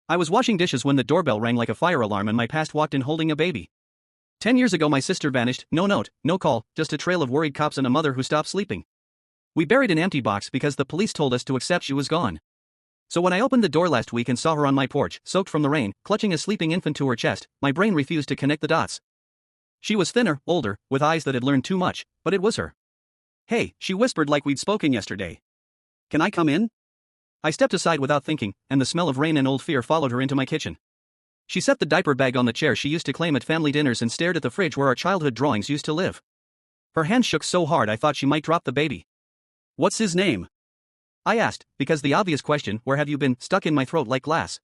I was washing dishes when the doorbell rang like a fire alarm and my past walked in holding a baby. 10 years ago my sister vanished, no note, no call, just a trail of worried cops and a mother who stopped sleeping. We buried an empty box because the police told us to accept she was gone. So when I opened the door last week and saw her on my porch, soaked from the rain, clutching a sleeping infant to her chest, my brain refused to connect the dots. She was thinner, older, with eyes that had learned too much, but it was her. "Hey," she whispered like we'd spoken yesterday. "Can I come in?" I stepped aside without thinking, and the smell of rain and old fear followed her into my kitchen. She set the diaper bag on the chair she used to claim at family dinners and stared at the fridge where our childhood drawings used to live. Her hand shook so hard I thought she might drop the baby. "What's his name?" I asked, because the obvious question, "Where have you been?" stuck in my throat like glass.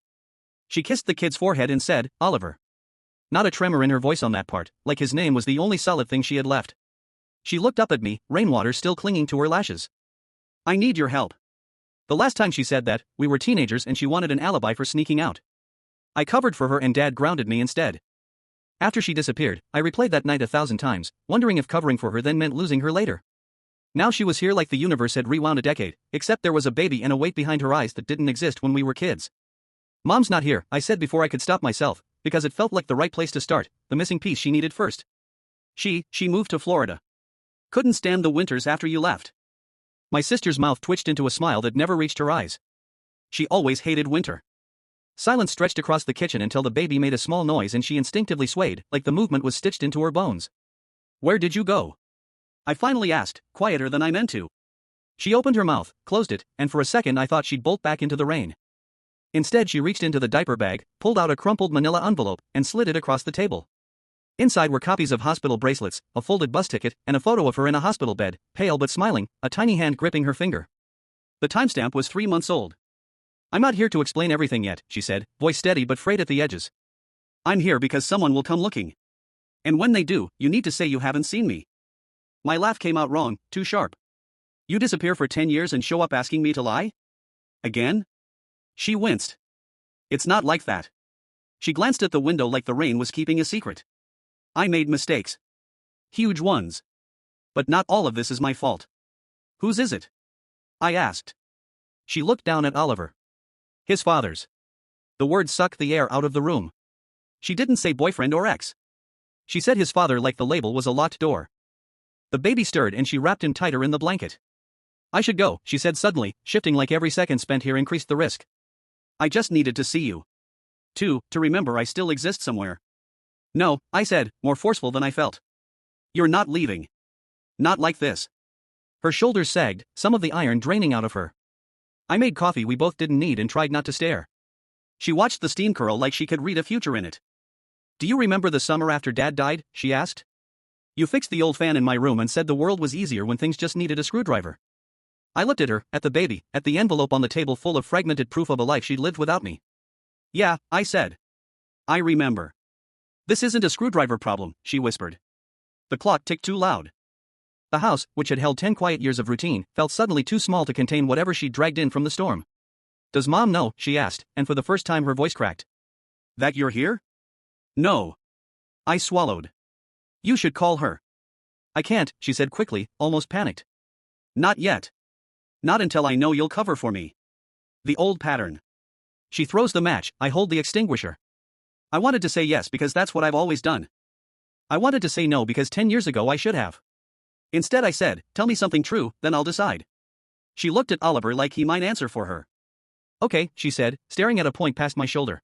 She kissed the kid's forehead and said, "Oliver." Not a tremor in her voice on that part, like his name was the only solid thing she had left. She looked up at me, rainwater still clinging to her lashes. "I need your help." The last time she said that, we were teenagers and she wanted an alibi for sneaking out. I covered for her and Dad grounded me instead. After she disappeared, I replayed that night 1,000 times, wondering if covering for her then meant losing her later. Now she was here like the universe had rewound a decade, except there was a baby and a weight behind her eyes that didn't exist when we were kids. "Mom's not here," I said before I could stop myself, because it felt like the right place to start, the missing piece she needed first. She moved to Florida. "Couldn't stand the winters after you left." My sister's mouth twitched into a smile that never reached her eyes. "She always hated winter." Silence stretched across the kitchen until the baby made a small noise and she instinctively swayed, like the movement was stitched into her bones. "Where did you go?" I finally asked, quieter than I meant to. She opened her mouth, closed it, and for a second I thought she'd bolt back into the rain. Instead she reached into the diaper bag, pulled out a crumpled manila envelope, and slid it across the table. Inside were copies of hospital bracelets, a folded bus ticket, and a photo of her in a hospital bed, pale but smiling, a tiny hand gripping her finger. The timestamp was 3 months old. "I'm not here to explain everything yet," she said, voice steady but frayed at the edges. "I'm here because someone will come looking. And when they do, you need to say you haven't seen me." My laugh came out wrong, too sharp. "You disappear for 10 years and show up asking me to lie? Again?" She winced. "It's not like that." She glanced at the window like the rain was keeping a secret. "I made mistakes. Huge ones. But not all of this is my fault." "Whose is it?" I asked. She looked down at Oliver. "His father's." The word sucked the air out of the room. She didn't say boyfriend or ex. She said his father like the label was a locked door. The baby stirred and she wrapped him tighter in the blanket. "I should go," she said suddenly, shifting like every second spent here increased the risk. "I just needed to see you. To remember I still exist somewhere." "No," I said, more forceful than I felt. "You're not leaving. Not like this." Her shoulders sagged, some of the iron draining out of her. I made coffee we both didn't need and tried not to stare. She watched the steam curl like she could read a future in it. "Do you remember the summer after Dad died?" she asked. "You fixed the old fan in my room and said the world was easier when things just needed a screwdriver." I looked at her, at the baby, at the envelope on the table full of fragmented proof of a life she'd lived without me. "Yeah," I said. "I remember." "This isn't a screwdriver problem," she whispered. The clock ticked too loud. The house, which had held 10 quiet years of routine, felt suddenly too small to contain whatever she'd dragged in from the storm. "Does Mom know?" she asked, and for the first time her voice cracked. "That you're here?" "No." I swallowed. "You should call her." "I can't," she said quickly, almost panicked. "Not yet. Not until I know you'll cover for me. The old pattern." She throws the match, I hold the extinguisher. I wanted to say yes because that's what I've always done. I wanted to say no because 10 years ago I should have. Instead I said, "Tell me something true, then I'll decide." She looked at Oliver like he might answer for her. "Okay," she said, staring at a point past my shoulder.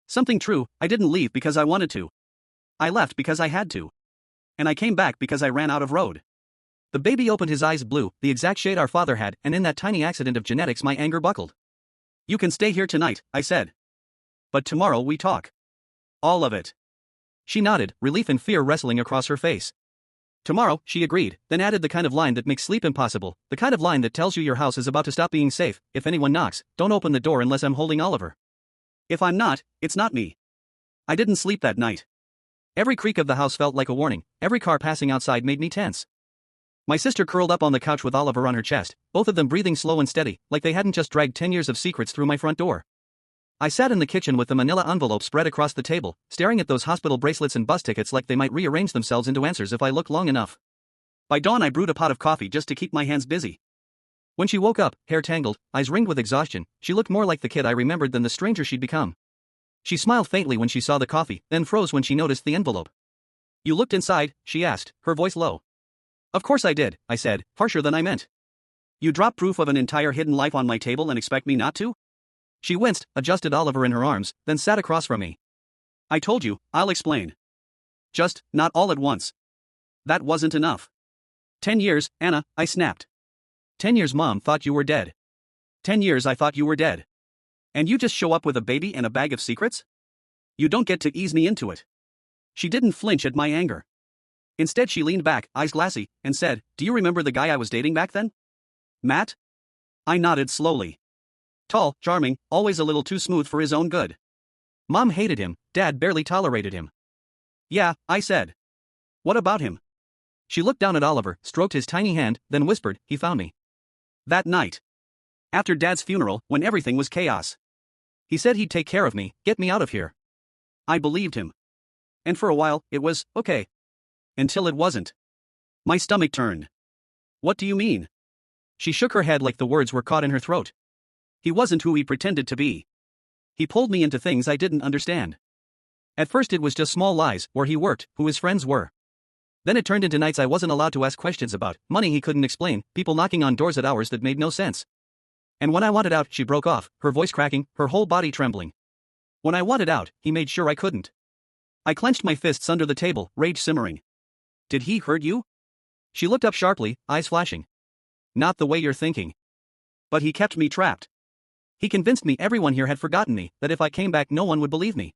"Something true, I didn't leave because I wanted to. I left because I had to. And I came back because I ran out of road." The baby opened his eyes blue, the exact shade our father had, and in that tiny accident of genetics my anger buckled. "You can stay here tonight," I said. "But tomorrow we talk. All of it." She nodded, relief and fear wrestling across her face. "Tomorrow," she agreed, then added the kind of line that makes sleep impossible, the kind of line that tells you your house is about to stop being safe. "If anyone knocks, don't open the door unless I'm holding Oliver. If I'm not, it's not me." I didn't sleep that night. Every creak of the house felt like a warning, every car passing outside made me tense. My sister curled up on the couch with Oliver on her chest, both of them breathing slow and steady, like they hadn't just dragged 10 years of secrets through my front door. I sat in the kitchen with the manila envelope spread across the table, staring at those hospital bracelets and bus tickets like they might rearrange themselves into answers if I looked long enough. By dawn I brewed a pot of coffee just to keep my hands busy. When she woke up, hair tangled, eyes ringed with exhaustion, she looked more like the kid I remembered than the stranger she'd become. She smiled faintly when she saw the coffee, then froze when she noticed the envelope. You looked inside, she asked, her voice low. Of course I did, I said, harsher than I meant. You drop proof of an entire hidden life on my table and expect me not to? She winced, adjusted Oliver in her arms, then sat across from me. I told you, I'll explain. Just, not all at once. That wasn't enough. 10 years, Anna, I snapped. 10 years Mom thought you were dead. 10 years I thought you were dead. And you just show up with a baby and a bag of secrets? You don't get to ease me into it. She didn't flinch at my anger. Instead she leaned back, eyes glassy, and said, Do you remember the guy I was dating back then? Matt? I nodded slowly. Tall, charming, always a little too smooth for his own good. Mom hated him, Dad barely tolerated him. Yeah, I said. What about him? She looked down at Oliver, stroked his tiny hand, then whispered, He found me. That night. After Dad's funeral, when everything was chaos. He said he'd take care of me, get me out of here. I believed him. And for a while, it was, okay. Until it wasn't. My stomach turned. What do you mean? She shook her head like the words were caught in her throat. He wasn't who he pretended to be. He pulled me into things I didn't understand. At first it was just small lies, where he worked, who his friends were. Then it turned into nights I wasn't allowed to ask questions about, money he couldn't explain, people knocking on doors at hours that made no sense. And when I wanted out, she broke off, her voice cracking, her whole body trembling. When I wanted out, he made sure I couldn't. I clenched my fists under the table, rage simmering. Did he hurt you? She looked up sharply, eyes flashing. Not the way you're thinking. But he kept me trapped. He convinced me everyone here had forgotten me, that if I came back no one would believe me.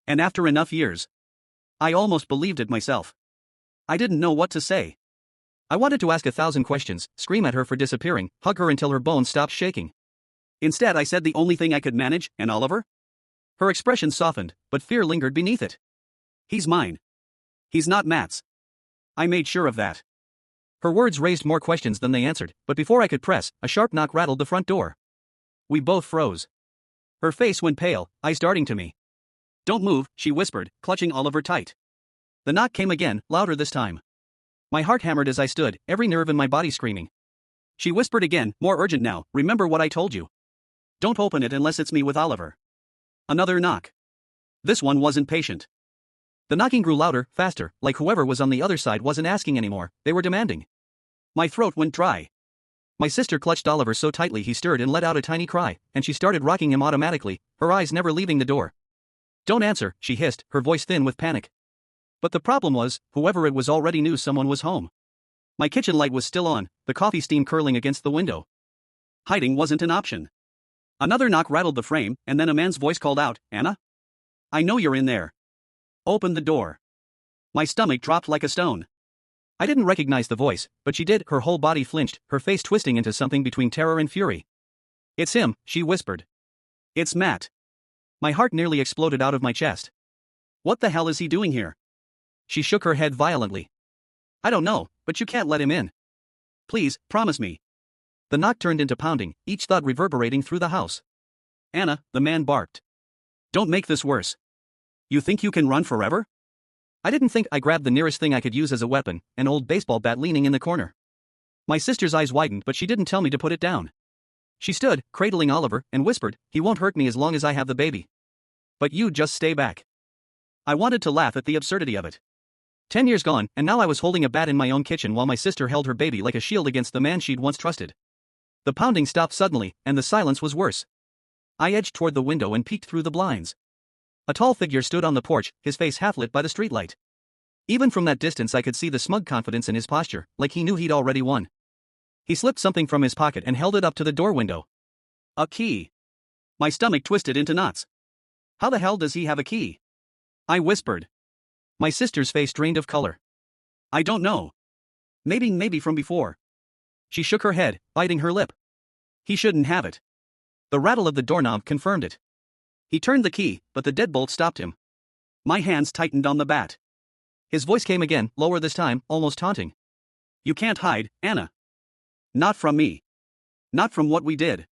And after enough years, I almost believed it myself. I didn't know what to say. I wanted to ask 1,000 questions, scream at her for disappearing, hug her until her bones stopped shaking. Instead I said the only thing I could manage, and Oliver? Her expression softened, but fear lingered beneath it. He's mine. He's not Matt's. I made sure of that. Her words raised more questions than they answered, but before I could press, a sharp knock rattled the front door. We both froze. Her face went pale, eyes darting to me. Don't move, she whispered, clutching Oliver tight. The knock came again, louder this time. My heart hammered as I stood, every nerve in my body screaming. She whispered again, more urgent now, remember what I told you. Don't open it unless it's me with Oliver. Another knock. This one wasn't patient. The knocking grew louder, faster, like whoever was on the other side wasn't asking anymore, they were demanding. My throat went dry. My sister clutched Oliver so tightly he stirred and let out a tiny cry, and she started rocking him automatically, her eyes never leaving the door. Don't answer, she hissed, her voice thin with panic. But the problem was, whoever it was already knew someone was home. My kitchen light was still on, the coffee steam curling against the window. Hiding wasn't an option. Another knock rattled the frame, and then a man's voice called out, Anna? I know you're in there. Open the door. My stomach dropped like a stone. I didn't recognize the voice, but she did, her whole body flinched, her face twisting into something between terror and fury. It's him, she whispered. It's Matt. My heart nearly exploded out of my chest. What the hell is he doing here? She shook her head violently. I don't know, but you can't let him in. Please, promise me. The knock turned into pounding, each thud reverberating through the house. Anna, the man barked. Don't make this worse. You think you can run forever? I didn't think. I grabbed the nearest thing I could use as a weapon, an old baseball bat leaning in the corner. My sister's eyes widened, but she didn't tell me to put it down. She stood, cradling Oliver, and whispered, He won't hurt me as long as I have the baby. But you just stay back. I wanted to laugh at the absurdity of it. 10 years gone, and now I was holding a bat in my own kitchen while my sister held her baby like a shield against the man she'd once trusted. The pounding stopped suddenly, and the silence was worse. I edged toward the window and peeked through the blinds. A tall figure stood on the porch, his face half lit by the streetlight. Even from that distance I could see the smug confidence in his posture, like he knew he'd already won. He slipped something from his pocket and held it up to the door window. A key. My stomach twisted into knots. How the hell does he have a key? I whispered. My sister's face drained of color. I don't know. Maybe from before. She shook her head, biting her lip. He shouldn't have it. The rattle of the doorknob confirmed it. He turned the key, but the deadbolt stopped him. My hands tightened on the bat. His voice came again, lower this time, almost taunting. You can't hide, Anna. Not from me. Not from what we did.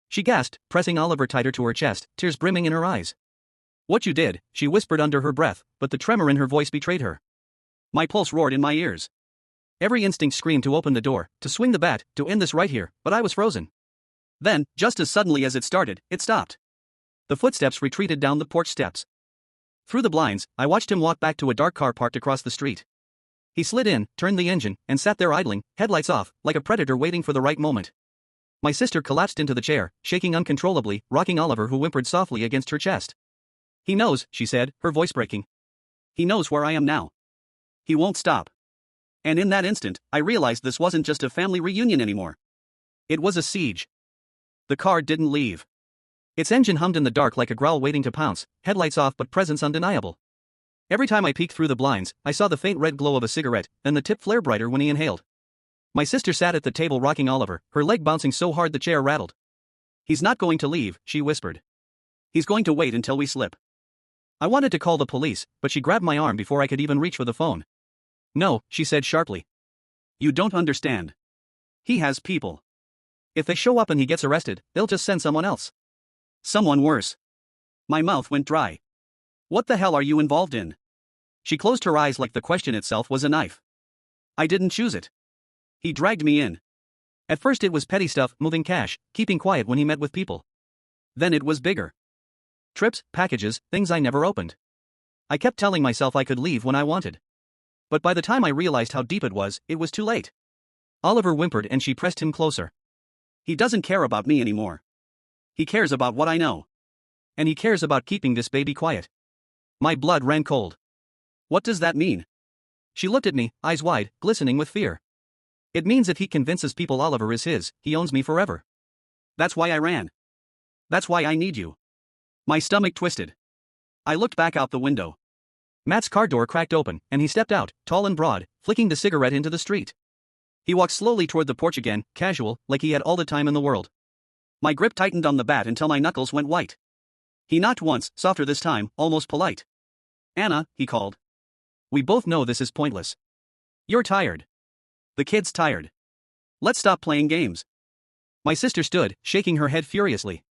She gasped, pressing Oliver tighter to her chest, tears brimming in her eyes. What you did, she whispered under her breath, but the tremor in her voice betrayed her. My pulse roared in my ears. Every instinct screamed to open the door, to swing the bat, to end this right here, but I was frozen. Then, just as suddenly as it started, it stopped. The footsteps retreated down the porch steps. Through the blinds, I watched him walk back to a dark car parked across the street. He slid in, turned the engine, and sat there idling, headlights off, like a predator waiting for the right moment. My sister collapsed into the chair, shaking uncontrollably, rocking Oliver, who whimpered softly against her chest. "He knows," she said, her voice breaking. "He knows where I am now. He won't stop." And in that instant, I realized this wasn't just a family reunion anymore. It was a siege. The car didn't leave. Its engine hummed in the dark like a growl waiting to pounce, headlights off but presence undeniable. Every time I peeked through the blinds, I saw the faint red glow of a cigarette, and the tip flare brighter when he inhaled. My sister sat at the table rocking Oliver, her leg bouncing so hard the chair rattled. "He's not going to leave," she whispered. "He's going to wait until we slip." I wanted to call the police, but she grabbed my arm before I could even reach for the phone. "No," she said sharply. "You don't understand. He has people. If they show up and he gets arrested, they'll just send someone else. Someone worse." My mouth went dry. "What the hell are you involved in?" She closed her eyes like the question itself was a knife. "I didn't choose it. He dragged me in. At first it was petty stuff, moving cash, keeping quiet when he met with people. Then it was bigger. Trips, packages, things I never opened. I kept telling myself I could leave when I wanted. But by the time I realized how deep it was too late." Oliver whimpered and she pressed him closer. "He doesn't care about me anymore. He cares about what I know. And he cares about keeping this baby quiet." My blood ran cold. "What does that mean?" She looked at me, eyes wide, glistening with fear. "It means if he convinces people Oliver is his, he owns me forever. That's why I ran. That's why I need you." My stomach twisted. I looked back out the window. Matt's car door cracked open, and he stepped out, tall and broad, flicking the cigarette into the street. He walked slowly toward the porch again, casual, like he had all the time in the world. My grip tightened on the bat until my knuckles went white. He knocked once, softer this time, almost polite. "Anna," he called. "We both know this is pointless. You're tired. The kid's tired. Let's stop playing games." My sister stood, shaking her head furiously.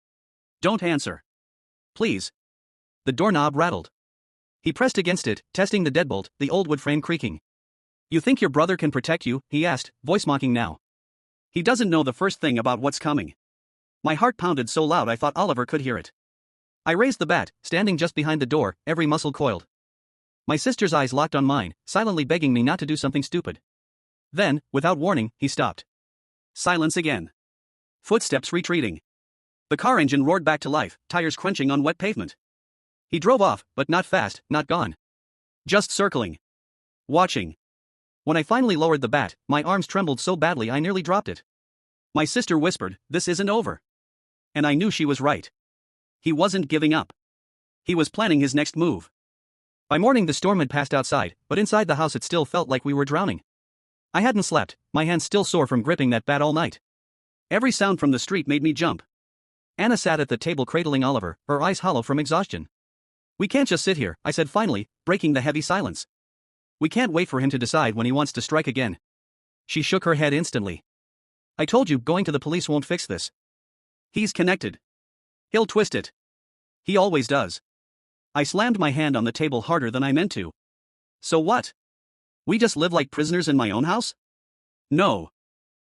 "Don't answer. Please." The doorknob rattled. He pressed against it, testing the deadbolt, the old wood frame creaking. "You think your brother can protect you?" he asked, voice mocking now. "He doesn't know the first thing about what's coming." My heart pounded so loud I thought Oliver could hear it. I raised the bat, standing just behind the door, every muscle coiled. My sister's eyes locked on mine, silently begging me not to do something stupid. Then, without warning, he stopped. Silence again. Footsteps retreating. The car engine roared back to life, tires crunching on wet pavement. He drove off, but not fast, not gone. Just circling. Watching. When I finally lowered the bat, my arms trembled so badly I nearly dropped it. My sister whispered, "This isn't over." And I knew she was right. He wasn't giving up. He was planning his next move. By morning the storm had passed outside, but inside the house it still felt like we were drowning. I hadn't slept, my hands still sore from gripping that bat all night. Every sound from the street made me jump. Anna sat at the table cradling Oliver, her eyes hollow from exhaustion. "We can't just sit here," I said finally, breaking the heavy silence. "We can't wait for him to decide when he wants to strike again." She shook her head instantly. "I told you, going to the police won't fix this. He's connected. He'll twist it. He always does." I slammed my hand on the table harder than I meant to. "So what? We just live like prisoners in my own house?" "No.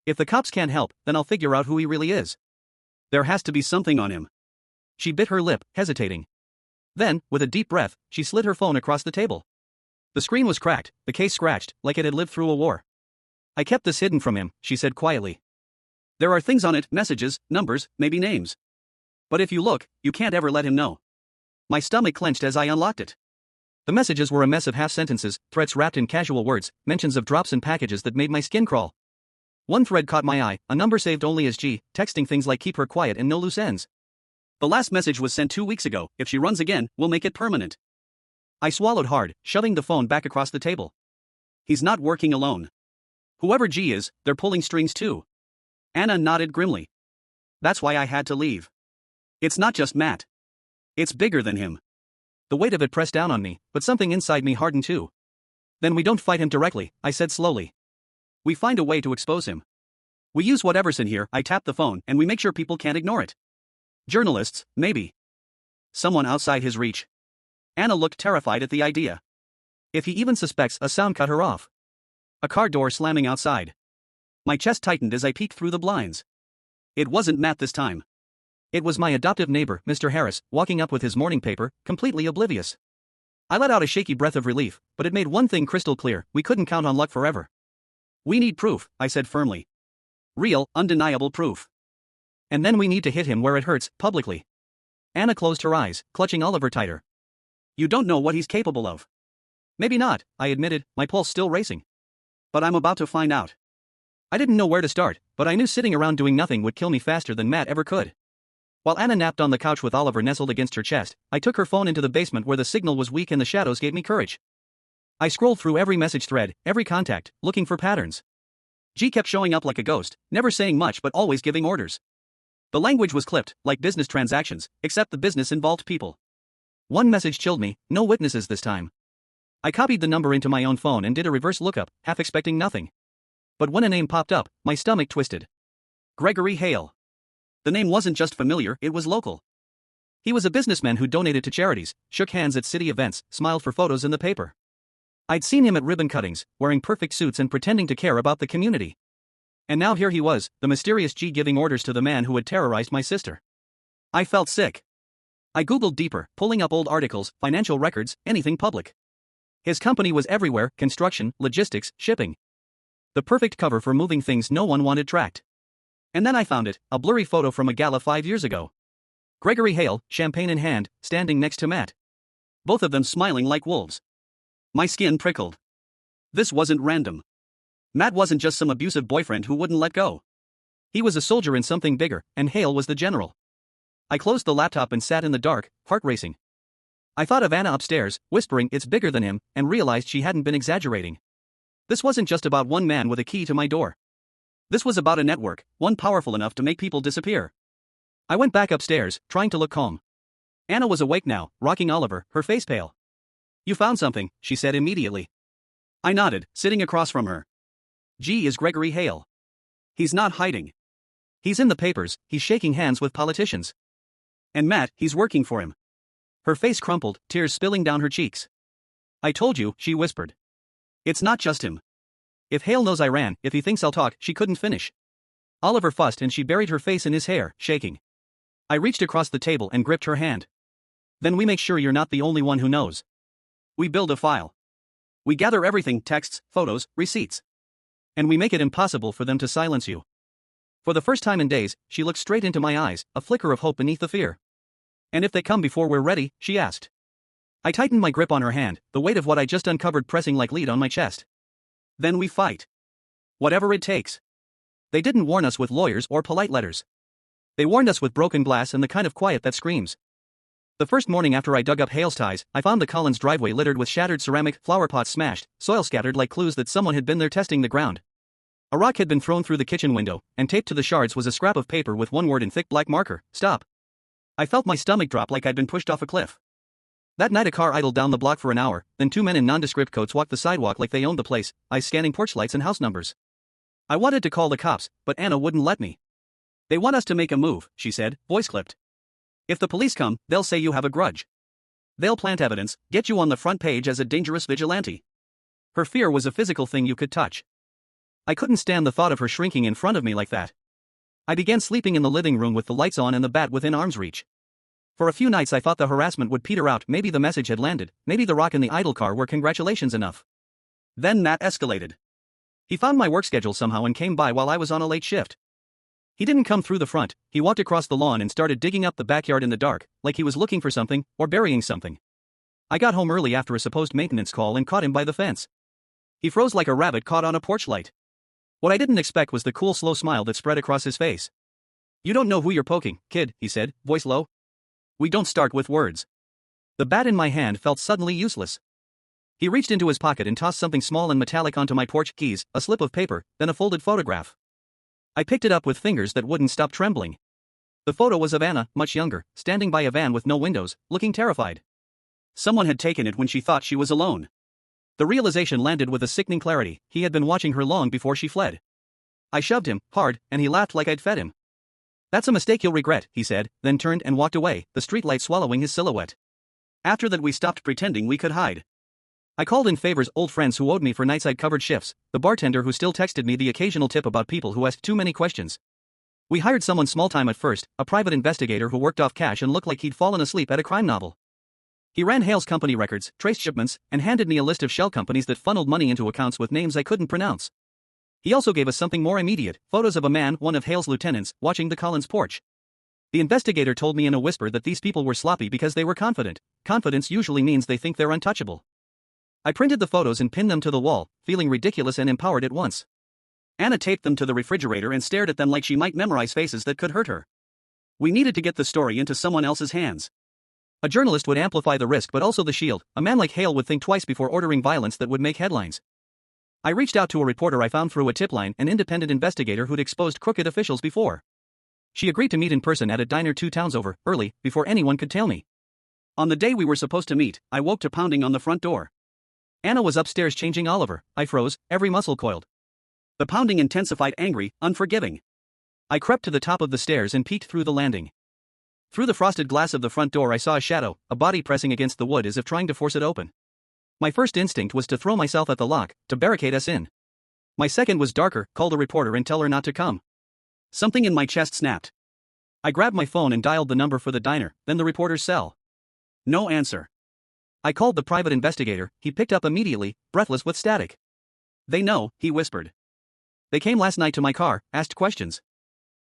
If the cops can't help, then I'll figure out who he really is. There has to be something on him." She bit her lip, hesitating. Then, with a deep breath, she slid her phone across the table. The screen was cracked, the case scratched, like it had lived through a war. "I kept this hidden from him," she said quietly. "There are things on it, messages, numbers, maybe names. But if you look, you can't ever let him know." My stomach clenched as I unlocked it. The messages were a mess of half-sentences, threats wrapped in casual words, mentions of drops and packages that made my skin crawl. One thread caught my eye, a number saved only as G, texting things like "keep her quiet" and "no loose ends." "The last message was sent 2 weeks ago, if she runs again, we'll make it permanent." I swallowed hard, shoving the phone back across the table. He's not working alone. Whoever G is, they're pulling strings too. Anna nodded grimly. "That's why I had to leave. It's not just Matt. It's bigger than him." The weight of it pressed down on me, but something inside me hardened too. "Then we don't fight him directly," I said slowly. "We find a way to expose him. We use whatever's in here." I tapped the phone, "and we make sure people can't ignore it. Journalists, maybe. Someone outside his reach." Anna looked terrified at the idea. "If he even suspects," a sound cut her off. A car door slamming outside. My chest tightened as I peeked through the blinds. It wasn't Matt this time. It was my adoptive neighbor, Mr. Harris, walking up with his morning paper, completely oblivious. I let out a shaky breath of relief, but it made one thing crystal clear: we couldn't count on luck forever. We need proof, I said firmly. Real, undeniable proof. And then we need to hit him where it hurts, publicly. Anna closed her eyes, clutching Oliver tighter. You don't know what he's capable of. Maybe not, I admitted, my pulse still racing. But I'm about to find out. I didn't know where to start, but I knew sitting around doing nothing would kill me faster than Matt ever could. While Anna napped on the couch with Oliver nestled against her chest, I took her phone into the basement where the signal was weak and the shadows gave me courage. I scrolled through every message thread, every contact, looking for patterns. G kept showing up like a ghost, never saying much but always giving orders. The language was clipped, like business transactions, except the business involved people. One message chilled me: no witnesses this time. I copied the number into my own phone and did a reverse lookup, half expecting nothing. But when a name popped up, my stomach twisted. Gregory Hale. The name wasn't just familiar, it was local. He was a businessman who donated to charities, shook hands at city events, smiled for photos in the paper. I'd seen him at ribbon cuttings, wearing perfect suits and pretending to care about the community. And now here he was, the mysterious G giving orders to the man who had terrorized my sister. I felt sick. I googled deeper, pulling up old articles, financial records, anything public. His company was everywhere: construction, logistics, shipping. The perfect cover for moving things no one wanted tracked. And then I found it, a blurry photo from a gala 5 years ago. Gregory Hale, champagne in hand, standing next to Matt. Both of them smiling like wolves. My skin prickled. This wasn't random. Matt wasn't just some abusive boyfriend who wouldn't let go. He was a soldier in something bigger, and Hale was the general. I closed the laptop and sat in the dark, heart racing. I thought of Anna upstairs, whispering it's bigger than him, and realized she hadn't been exaggerating. This wasn't just about one man with a key to my door. This was about a network, one powerful enough to make people disappear. I went back upstairs, trying to look calm. Anna was awake now, rocking Oliver, her face pale. You found something, she said immediately. I nodded, sitting across from her. G is Gregory Hale. He's not hiding. He's in the papers, he's shaking hands with politicians. And Matt, he's working for him. Her face crumpled, tears spilling down her cheeks. I told you, she whispered. It's not just him. If Hale knows I ran, if he thinks I'll talk, she couldn't finish. Oliver fussed and she buried her face in his hair, shaking. I reached across the table and gripped her hand. Then we make sure you're not the only one who knows. We build a file. We gather everything: texts, photos, receipts. And we make it impossible for them to silence you. For the first time in days, she looked straight into my eyes, a flicker of hope beneath the fear. And if they come before we're ready, she asked. I tightened my grip on her hand, the weight of what I just uncovered pressing like lead on my chest. Then we fight. Whatever it takes. They didn't warn us with lawyers or polite letters. They warned us with broken glass and the kind of quiet that screams. The first morning after I dug up Hale's ties, I found the Collins driveway littered with shattered ceramic, flower pots smashed, soil scattered like clues that someone had been there testing the ground. A rock had been thrown through the kitchen window, and taped to the shards was a scrap of paper with one word in thick black marker: stop. I felt my stomach drop like I'd been pushed off a cliff. That night a car idled down the block for an hour, then 2 men in nondescript coats walked the sidewalk like they owned the place, eyes scanning porch lights and house numbers. I wanted to call the cops, but Anna wouldn't let me. They want us to make a move, she said, voice clipped. If the police come, they'll say you have a grudge. They'll plant evidence, get you on the front page as a dangerous vigilante. Her fear was a physical thing you could touch. I couldn't stand the thought of her shrinking in front of me like that. I began sleeping in the living room with the lights on and the bat within arm's reach. For a few nights I thought the harassment would peter out, maybe the message had landed, maybe the rock in the idle car were congratulations enough. Then Matt escalated. He found my work schedule somehow and came by while I was on a late shift. He didn't come through the front, he walked across the lawn and started digging up the backyard in the dark, like he was looking for something, or burying something. I got home early after a supposed maintenance call and caught him by the fence. He froze like a rabbit caught on a porch light. What I didn't expect was the cool, slow smile that spread across his face. You don't know who you're poking, kid, he said, voice low. We don't start with words. The bat in my hand felt suddenly useless. He reached into his pocket and tossed something small and metallic onto my porch: keys, a slip of paper, then a folded photograph. I picked it up with fingers that wouldn't stop trembling. The photo was of Anna, much younger, standing by a van with no windows, looking terrified. Someone had taken it when she thought she was alone. The realization landed with a sickening clarity: he had been watching her long before she fled. I shoved him, hard, and he laughed like I'd fed him. That's a mistake you'll regret, he said, then turned and walked away, the streetlight swallowing his silhouette. After that we stopped pretending we could hide. I called in favors old friends who owed me for nights I'd covered shifts, the bartender who still texted me the occasional tip about people who asked too many questions. We hired someone small-time at first, a private investigator who worked off cash and looked like he'd fallen asleep at a crime novel. He ran Hale's company records, traced shipments, and handed me a list of shell companies that funneled money into accounts with names I couldn't pronounce. He also gave us something more immediate, photos of a man, one of Hale's lieutenants, watching the Collins porch. The investigator told me in a whisper that these people were sloppy because they were confident. Confidence usually means they think they're untouchable. I printed the photos and pinned them to the wall, feeling ridiculous and empowered at once. Anna taped them to the refrigerator and stared at them like she might memorize faces that could hurt her. We needed to get the story into someone else's hands. A journalist would amplify the risk but also the shield. A man like Hale would think twice before ordering violence that would make headlines. I reached out to a reporter I found through a tip line, an independent investigator who'd exposed crooked officials before. She agreed to meet in person at a diner 2 towns over, early, before anyone could tail me. On the day we were supposed to meet, I woke to pounding on the front door. Anna was upstairs changing Oliver. I froze, every muscle coiled. The pounding intensified, angry, unforgiving. I crept to the top of the stairs and peeked through the landing. Through the frosted glass of the front door I saw a shadow, a body pressing against the wood as if trying to force it open. My first instinct was to throw myself at the lock, to barricade us in. My second was darker, call the reporter and tell her not to come. Something in my chest snapped. I grabbed my phone and dialed the number for the diner, then the reporter's cell. No answer. I called the private investigator. He picked up immediately, breathless with static. They know, he whispered. They came last night to my car, asked questions.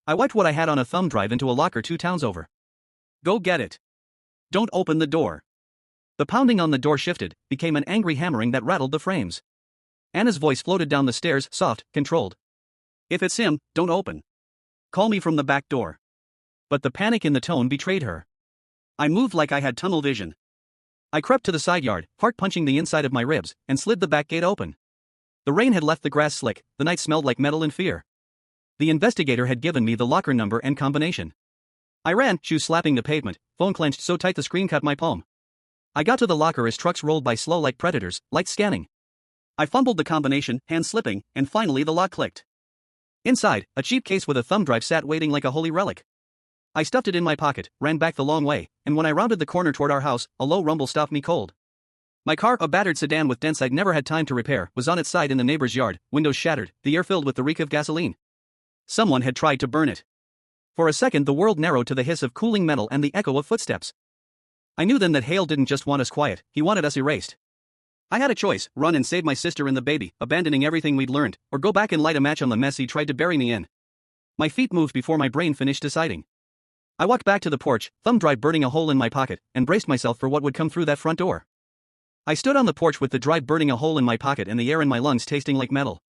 I wiped what I had on a thumb drive into a locker 2 towns over. Go get it. Don't open the door. The pounding on the door shifted, became an angry hammering that rattled the frames. Anna's voice floated down the stairs, soft, controlled. If it's him, don't open. Call me from the back door. But the panic in the tone betrayed her. I moved like I had tunnel vision. I crept to the side yard, heart punching the inside of my ribs, and slid the back gate open. The rain had left the grass slick, the night smelled like metal and fear. The investigator had given me the locker number and combination. I ran, shoes slapping the pavement, phone clenched so tight the screen cut my palm. I got to the locker as trucks rolled by slow like predators, lights scanning. I fumbled the combination, hands slipping, and finally the lock clicked. Inside, a cheap case with a thumb drive sat waiting like a holy relic. I stuffed it in my pocket, ran back the long way, and when I rounded the corner toward our house, a low rumble stopped me cold. My car, a battered sedan with dents I'd never had time to repair, was on its side in the neighbor's yard, windows shattered, the air filled with the reek of gasoline. Someone had tried to burn it. For a second the world narrowed to the hiss of cooling metal and the echo of footsteps. I knew then that Hale didn't just want us quiet, he wanted us erased. I had a choice, run and save my sister and the baby, abandoning everything we'd learned, or go back and light a match on the mess he tried to bury me in. My feet moved before my brain finished deciding. I walked back to the porch, thumb drive burning a hole in my pocket, and braced myself for what would come through that front door. I stood on the porch with the drive burning a hole in my pocket and the air in my lungs tasting like metal.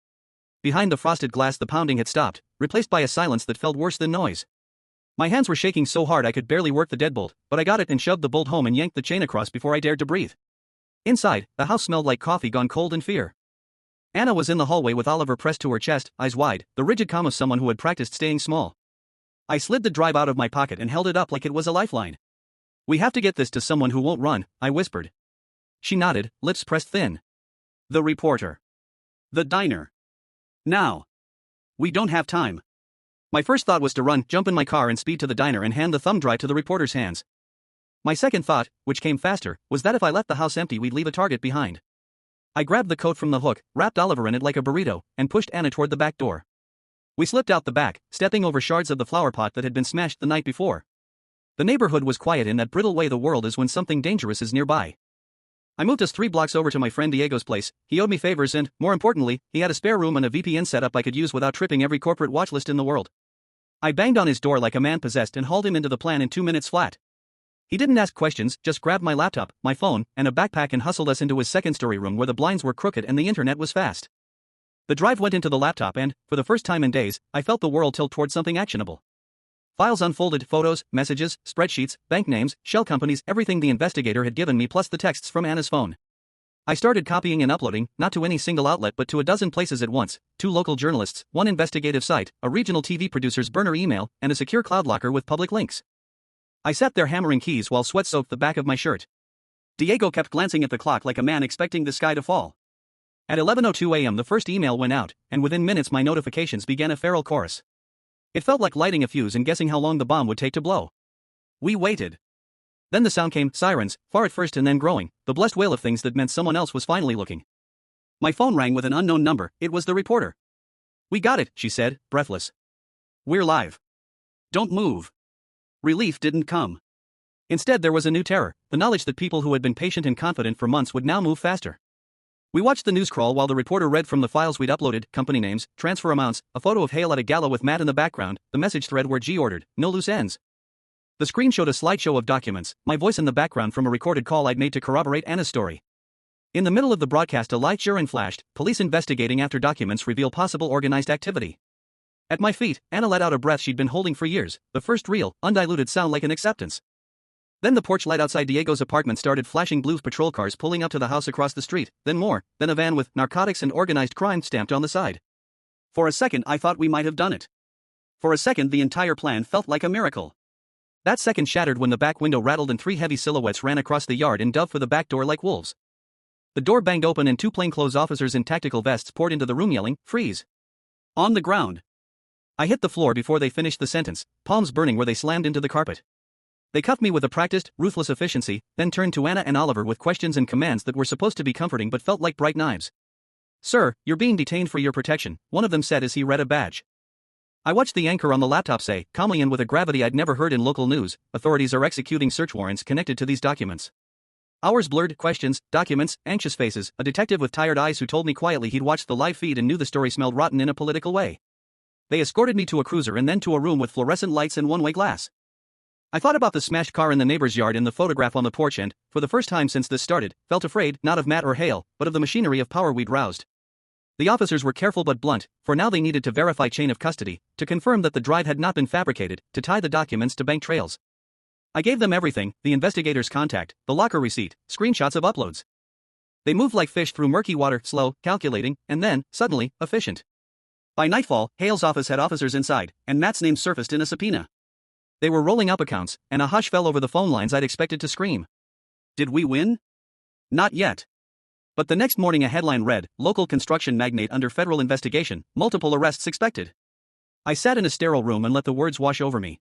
Behind the frosted glass the pounding had stopped, replaced by a silence that felt worse than noise. My hands were shaking so hard I could barely work the deadbolt, but I got it and shoved the bolt home and yanked the chain across before I dared to breathe. Inside, the house smelled like coffee gone cold in fear. Anna was in the hallway with Oliver pressed to her chest, eyes wide, the rigid calm of someone who had practiced staying small. I slid the drive out of my pocket and held it up like it was a lifeline. We have to get this to someone who won't run, I whispered. She nodded, lips pressed thin. The reporter. The diner. Now. We don't have time. My first thought was to run, jump in my car and speed to the diner and hand the thumb drive to the reporter's hands. My second thought, which came faster, was that if I left the house empty we'd leave a target behind. I grabbed the coat from the hook, wrapped Oliver in it like a burrito, and pushed Anna toward the back door. We slipped out the back, stepping over shards of the flower pot that had been smashed the night before. The neighborhood was quiet in that brittle way the world is when something dangerous is nearby. I moved us 3 blocks over to my friend Diego's place. He owed me favors and, more importantly, he had a spare room and a VPN setup I could use without tripping every corporate watch list in the world. I banged on his door like a man possessed and hauled him into the plan in 2 minutes flat. He didn't ask questions, just grabbed my laptop, my phone, and a backpack and hustled us into his second-story room where the blinds were crooked and the internet was fast. The drive went into the laptop and, for the first time in days, I felt the world tilt toward something actionable. Files unfolded, photos, messages, spreadsheets, bank names, shell companies, everything the investigator had given me plus the texts from Anna's phone. I started copying and uploading, not to any single outlet but to a dozen places at once, 2 local journalists, 1 investigative site, a regional TV producer's burner email, and a secure cloud locker with public links. I sat there hammering keys while sweat soaked the back of my shirt. Diego kept glancing at the clock like a man expecting the sky to fall. At 11:02 a.m. the first email went out, and within minutes my notifications began a feral chorus. It felt like lighting a fuse and guessing how long the bomb would take to blow. We waited. Then the sound came, sirens, far at first and then growing, the blessed wail of things that meant someone else was finally looking. My phone rang with an unknown number. It was the reporter. We got it, she said, breathless. We're live. Don't move. Relief didn't come. Instead, there was a new terror, the knowledge that people who had been patient and confident for months would now move faster. We watched the news crawl while the reporter read from the files we'd uploaded: company names, transfer amounts, a photo of Hale at a gala with Matt in the background, the message thread where G ordered, no loose ends. The screen showed a slideshow of documents, my voice in the background from a recorded call I'd made to corroborate Anna's story. In the middle of the broadcast, a light siren flashed: police investigating after documents reveal possible organized activity. At my feet, Anna let out a breath she'd been holding for years, the first real, undiluted sound like an acceptance. Then the porch light outside Diego's apartment started flashing, blue patrol cars pulling up to the house across the street, then more, then a van with narcotics and organized crime stamped on the side. For a second I thought we might have done it. For a second the entire plan felt like a miracle. That second shattered when the back window rattled and 3 heavy silhouettes ran across the yard and dove for the back door like wolves. The door banged open and 2 plainclothes officers in tactical vests poured into the room yelling, "Freeze!" On the ground. I hit the floor before they finished the sentence, palms burning where they slammed into the carpet. They cuffed me with a practiced, ruthless efficiency, then turned to Anna and Oliver with questions and commands that were supposed to be comforting but felt like bright knives. "Sir, you're being detained for your protection," one of them said as he read a badge. I watched the anchor on the laptop say, calmly and with a gravity I'd never heard in local news, "Authorities are executing search warrants connected to these documents." Hours blurred, questions, documents, anxious faces, a detective with tired eyes who told me quietly he'd watched the live feed and knew the story smelled rotten in a political way. They escorted me to a cruiser and then to a room with fluorescent lights and one-way glass. I thought about the smashed car in the neighbor's yard and the photograph on the porch and, for the first time since this started, felt afraid, not of Matt or Hale, but of the machinery of power we'd roused. The officers were careful but blunt, for now they needed to verify chain of custody, to confirm that the drive had not been fabricated, to tie the documents to bank trails. I gave them everything: the investigator's contact, the locker receipt, screenshots of uploads. They moved like fish through murky water, slow, calculating, and then, suddenly, efficient. By nightfall, Hale's office had officers inside, and Matt's name surfaced in a subpoena. They were rolling up accounts, and a hush fell over the phone lines I'd expected to scream. Did we win? Not yet. But the next morning a headline read, "Local construction magnate under federal investigation, multiple arrests expected." I sat in a sterile room and let the words wash over me.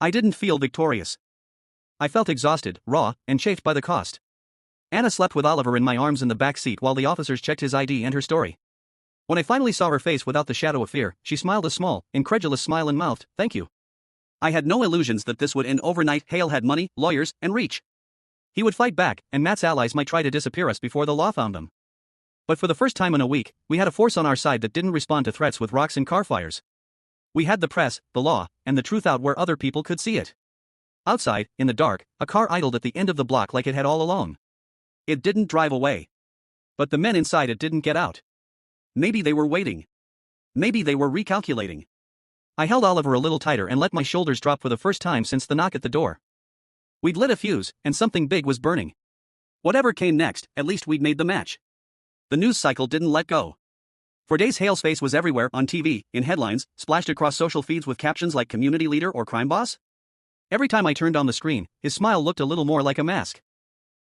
I didn't feel victorious. I felt exhausted, raw, and chafed by the cost. Anna slept with Oliver in my arms in the back seat while the officers checked his ID and her story. When I finally saw her face without the shadow of fear, she smiled a small, incredulous smile and mouthed, "Thank you." I had no illusions that this would end overnight. Hale had money, lawyers, and reach. He would fight back, and Matt's allies might try to disappear us before the law found them. But for the first time in a week, we had a force on our side that didn't respond to threats with rocks and car fires. We had the press, the law, and the truth out where other people could see it. Outside, in the dark, a car idled at the end of the block like it had all along. It didn't drive away. But the men inside it didn't get out. Maybe they were waiting. Maybe they were recalculating. I held Oliver a little tighter and let my shoulders drop for the first time since the knock at the door. We'd lit a fuse, and something big was burning. Whatever came next, at least we'd made the match. The news cycle didn't let go. For days Hale's face was everywhere, on TV, in headlines, splashed across social feeds with captions like "community leader" or "crime boss." Every time I turned on the screen, his smile looked a little more like a mask.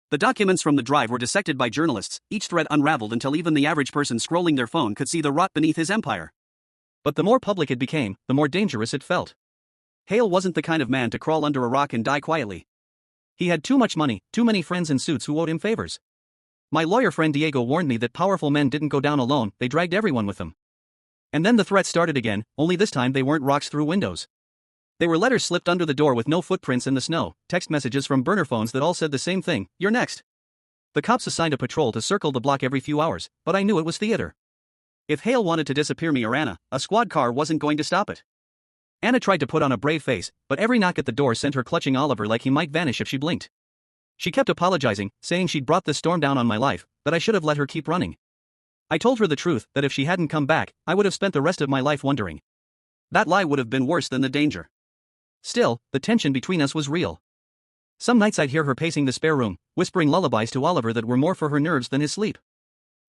The documents from the drive were dissected by journalists, each thread unraveled until even the average person scrolling their phone could see the rot beneath his empire. But the more public it became, the more dangerous it felt. Hale wasn't the kind of man to crawl under a rock and die quietly. He had too much money, too many friends in suits who owed him favors. My lawyer friend Diego warned me that powerful men didn't go down alone, they dragged everyone with them. And then the threats started again, only this time they weren't rocks through windows. They were letters slipped under the door with no footprints in the snow, text messages from burner phones that all said the same thing: "You're next." The cops assigned a patrol to circle the block every few hours, but I knew it was theater. If Hale wanted to disappear me or Anna, a squad car wasn't going to stop it. Anna tried to put on a brave face, but every knock at the door sent her clutching Oliver like he might vanish if she blinked. She kept apologizing, saying she'd brought the storm down on my life, that I should have let her keep running. I told her the truth, that if she hadn't come back, I would have spent the rest of my life wondering. That lie would have been worse than the danger. Still, the tension between us was real. Some nights I'd hear her pacing the spare room, whispering lullabies to Oliver that were more for her nerves than his sleep.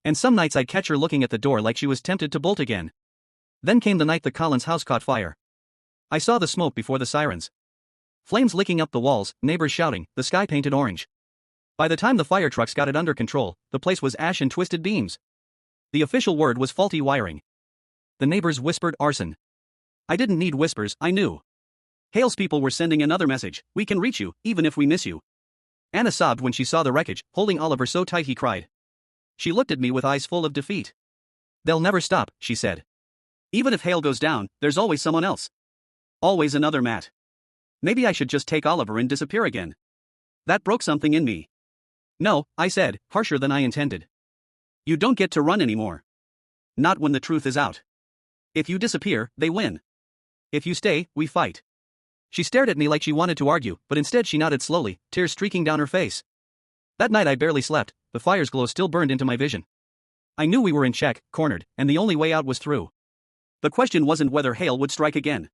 And some nights I'd catch her looking at the door like she was tempted to bolt again. Then came the night the Collins house caught fire. I saw the smoke before the sirens. Flames licking up the walls, neighbors shouting, the sky painted orange. By the time the fire trucks got it under control, the place was ash and twisted beams. The official word was faulty wiring. The neighbors whispered arson. I didn't need whispers, I knew. Hale's people were sending another message: "We can reach you, even if we miss you." Anna sobbed when she saw the wreckage, holding Oliver so tight he cried. She looked at me with eyes full of defeat. "They'll never stop," she said. "Even if Hale goes down, there's always someone else." Always another Matt. Maybe I should just take Oliver and disappear again. That broke something in me. No, I said, harsher than I intended. You don't get to run anymore. Not when the truth is out. If you disappear, they win. If you stay, we fight. She stared at me like she wanted to argue, but instead she nodded slowly, tears streaking down her face. That night I barely slept, the fire's glow still burned into my vision. I knew we were in check, cornered, and the only way out was through. The question wasn't whether Hale would strike again.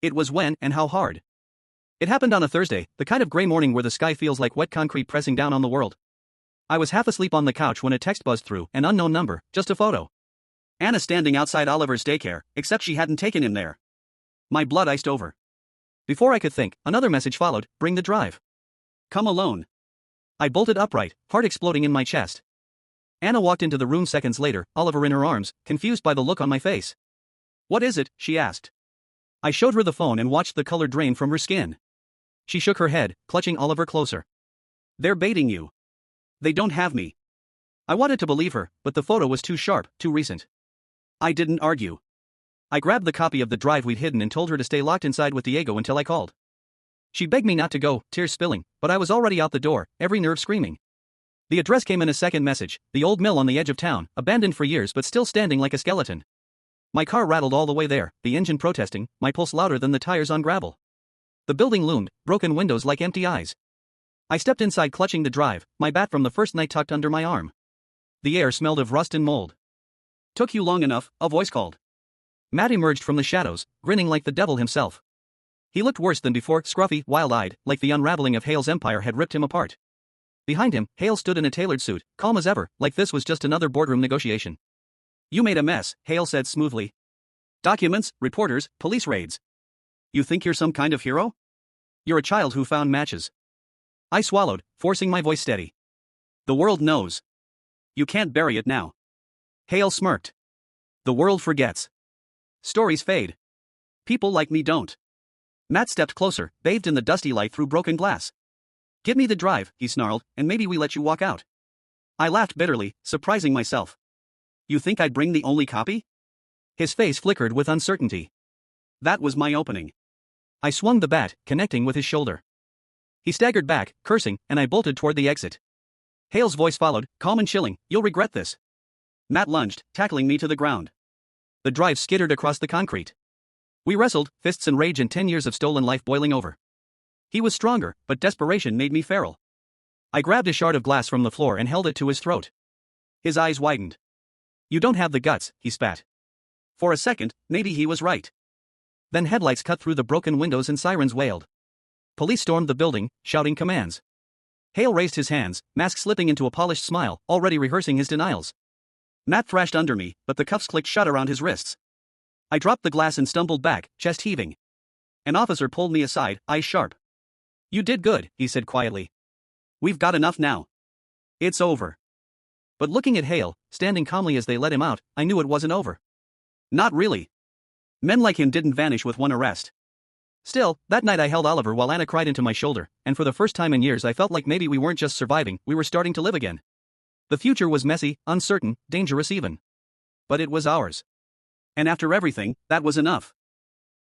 It was when and how hard. It happened on a Thursday, the kind of gray morning where the sky feels like wet concrete pressing down on the world. I was half asleep on the couch when a text buzzed through, an unknown number, just a photo. Anna standing outside Oliver's daycare, except she hadn't taken him there. My blood iced over. Before I could think, another message followed, bring the drive. Come alone. I bolted upright, heart exploding in my chest. Anna walked into the room seconds later, Oliver in her arms, confused by the look on my face. What is it? She asked. I showed her the phone and watched the color drain from her skin. She shook her head, clutching Oliver closer. They're baiting you. They don't have me. I wanted to believe her, but the photo was too sharp, too recent. I didn't argue. I grabbed the copy of the drive we'd hidden and told her to stay locked inside with Diego until I called. She begged me not to go, tears spilling, but I was already out the door, every nerve screaming. The address came in a second message, the old mill on the edge of town, abandoned for years but still standing like a skeleton. My car rattled all the way there, the engine protesting, my pulse louder than the tires on gravel. The building loomed, broken windows like empty eyes. I stepped inside clutching the drive, my bat from the first night tucked under my arm. The air smelled of rust and mold. Took you long enough, a voice called. Matt emerged from the shadows, grinning like the devil himself. He looked worse than before, scruffy, wild-eyed, like the unraveling of Hale's empire had ripped him apart. Behind him, Hale stood in a tailored suit, calm as ever, like this was just another boardroom negotiation. You made a mess, Hale said smoothly. Documents, reporters, police raids. You think you're some kind of hero? You're a child who found matches. I swallowed, forcing my voice steady. The world knows. You can't bury it now. Hale smirked. The world forgets. Stories fade. People like me don't. Matt stepped closer, bathed in the dusty light through broken glass. Give me the drive, he snarled, and maybe we let you walk out. I laughed bitterly, surprising myself. You think I'd bring the only copy? His face flickered with uncertainty. That was my opening. I swung the bat, connecting with his shoulder. He staggered back, cursing, and I bolted toward the exit. Hale's voice followed, calm and chilling, you'll regret this. Matt lunged, tackling me to the ground. The drive skittered across the concrete. We wrestled, fists and rage and 10 years of stolen life boiling over. He was stronger, but desperation made me feral. I grabbed a shard of glass from the floor and held it to his throat. His eyes widened. You don't have the guts, he spat. For a second, maybe he was right. Then headlights cut through the broken windows and sirens wailed. Police stormed the building, shouting commands. Hale raised his hands, mask slipping into a polished smile, already rehearsing his denials. Matt thrashed under me, but the cuffs clicked shut around his wrists. I dropped the glass and stumbled back, chest heaving. An officer pulled me aside, eyes sharp. You did good, he said quietly. We've got enough now. It's over. But looking at Hale, standing calmly as they let him out, I knew it wasn't over. Not really. Men like him didn't vanish with one arrest. Still, that night I held Oliver while Anna cried into my shoulder, and for the first time in years I felt like maybe we weren't just surviving, we were starting to live again. The future was messy, uncertain, dangerous even. But it was ours. And after everything, that was enough.